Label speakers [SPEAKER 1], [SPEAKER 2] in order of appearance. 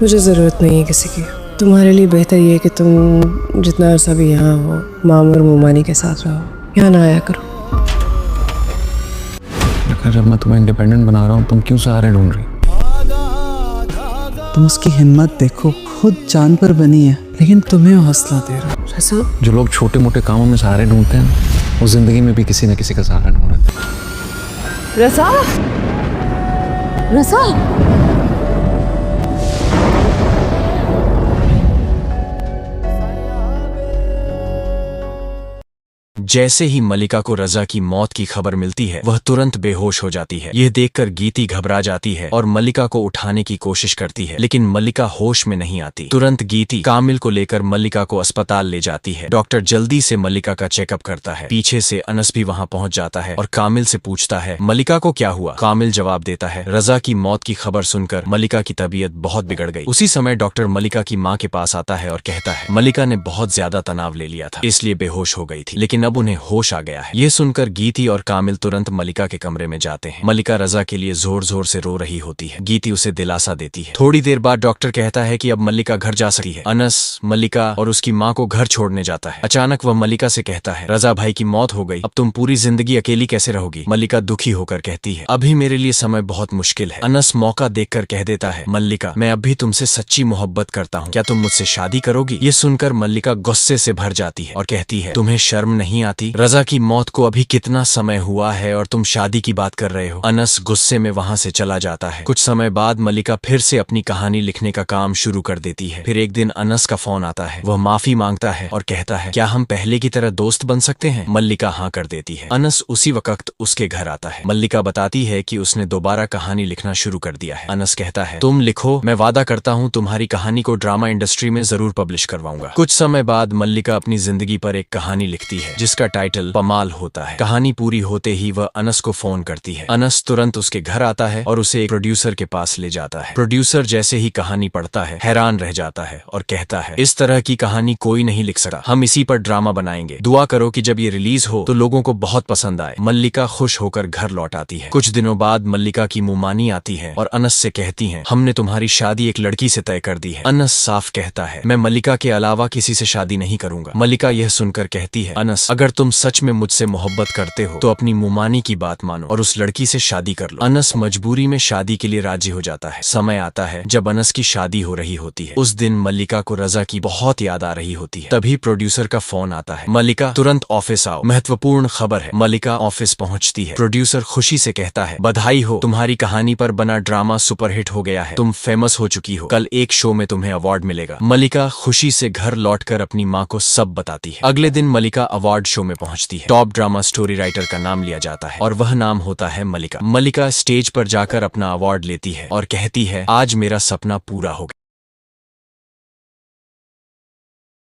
[SPEAKER 1] मुझे ज़रूरत नहीं है किसी की। तुम्हारे लिए बेहतर ये है कि तुम जितना अर्सा भी यहाँ हो माम और मोमानी के साथ रहो, यहाँ ना आया करो।
[SPEAKER 2] जब मैं तुम्हें इंडिपेंडेंट बना रहा हूँ तुम क्यों सहारे ढूंढ रही?
[SPEAKER 3] तुम उसकी हिम्मत देखो, खुद जान पर बनी है लेकिन तुम्हें हौसला दे रहा है।
[SPEAKER 1] रसा,
[SPEAKER 2] जो लोग छोटे मोटे कामों में सहारे ढूंढते हैं वो जिंदगी में भी किसी न किसी का सहारा ढूंढते हैं।
[SPEAKER 1] रसा, रसा।
[SPEAKER 4] जैसे ही मलिका को रजा की मौत की खबर मिलती है वह तुरंत बेहोश हो जाती है। यह देखकर गीती घबरा जाती है और मलिका को उठाने की कोशिश करती है, लेकिन मलिका होश में नहीं आती। तुरंत गीती कामिल को लेकर मलिका को अस्पताल ले जाती है। डॉक्टर जल्दी से मलिका का चेकअप करता है। पीछे से अनस भी वहां पहुंच जाता है और कामिल से पूछता है मलिका को क्या हुआ। कामिल जवाब देता है रजा की मौत की खबर सुनकर मलिका की तबीयत बहुत बिगड़ गई। उसी समय डॉक्टर मलिका की माँ के पास आता है और कहता है मलिका ने बहुत ज्यादा तनाव ले लिया था, इसलिए बेहोश हो गई थी, लेकिन अब उन्हें होश आ गया है। ये सुनकर गीती और कामिल तुरंत मलिका के कमरे में जाते हैं। मलिका रजा के लिए जोर जोर से रो रही होती है। गीती उसे दिलासा देती है। थोड़ी देर बाद डॉक्टर कहता है कि अब मलिका घर जा सकती है। अनस मलिका और उसकी माँ को घर छोड़ने जाता है। अचानक वह मलिका से कहता है रजा भाई की मौत हो गई, अब तुम पूरी जिंदगी अकेली कैसे रहोगी। मलिका दुखी होकर कहती है अभी मेरे लिए समय बहुत मुश्किल है। अनस मौका देखकर कह देता है मल्लिका मैं अब भी तुमसे सच्ची मोहब्बत करता हूँ, क्या तुम मुझसे शादी करोगी। ये सुनकर मल्लिका गुस्से से भर जाती है और कहती है तुम्हें शर्म नहीं आती, रजा की मौत को अभी कितना समय हुआ है और तुम शादी की बात कर रहे हो। अनस गुस्से में वहां से चला जाता है। कुछ समय बाद मलिका फिर से अपनी कहानी लिखने का काम शुरू कर देती है। फिर एक दिन अनस का फोन आता है। वह माफी मांगता है और कहता है क्या हम पहले की तरह दोस्त बन सकते हैं। मल्लिका हाँ कर देती है। अनस उसी वक्त उसके घर आता है। मल्लिका बताती है कि उसने दोबारा कहानी लिखना शुरू कर दिया है। अनस कहता है तुम लिखो, मैं वादा करता हूँ तुम्हारी कहानी को ड्रामा इंडस्ट्री में जरूर पब्लिश करवाऊंगा। कुछ समय बाद मल्लिका अपनी जिंदगी पर एक कहानी लिखती है जिसका टाइटल पमाल होता है। कहानी पूरी होते ही वह अनस को फोन करती है। अनस तुरंत उसके घर आता है और उसे एक प्रोड्यूसर के पास ले जाता है। प्रोड्यूसर जैसे ही कहानी पढ़ता है हैरान रह जाता है और कहता है इस तरह की कहानी कोई नहीं लिख सकता, हम इसी पर ड्रामा बनाएंगे। दुआ करो कि जब ये रिलीज हो तो लोगों को बहुत पसंद आए। मल्लिका खुश होकर घर लौट आती है। कुछ दिनों बाद मल्लिका की मुमानी आती है और अनस से कहती है हमने तुम्हारी शादी एक लड़की से तय कर दी है। अनस साफ कहता है मैं मल्लिका के अलावा किसी से शादी नहीं करूंगा। मल्लिका यह सुनकर कहती है अनस अगर तुम सच में मुझसे मोहब्बत करते हो तो अपनी मुमानी की बात मानो और उस लड़की से शादी कर लो। अनस मजबूरी में शादी के लिए राजी हो जाता है। समय आता है जब अनस की शादी हो रही होती है। उस दिन मल्लिका को रजा की बहुत याद आ रही होती है। तभी प्रोड्यूसर का फोन आता है मल्लिका तुरंत ऑफिस आओ, महत्वपूर्ण खबर है। मल्लिका ऑफिस पहुंचती है। प्रोड्यूसर खुशी से कहता है बधाई हो, तुम्हारी कहानी पर बना ड्रामा सुपरहिट हो गया है, तुम फेमस हो चुकी हो, कल एक शो में तुम्हें अवार्ड मिलेगा। मल्लिका खुशी से घर लौटकर अपनी माँ को सब बताती है। अगले दिन मल्लिका अवार्ड शो में पहुंचती है। टॉप ड्रामा स्टोरी राइटर का नाम लिया जाता है और वह नाम होता है मल्लिका। मल्लिका स्टेज पर जाकर अपना अवार्ड लेती है और कहती है आज मेरा सपना पूरा हो गया।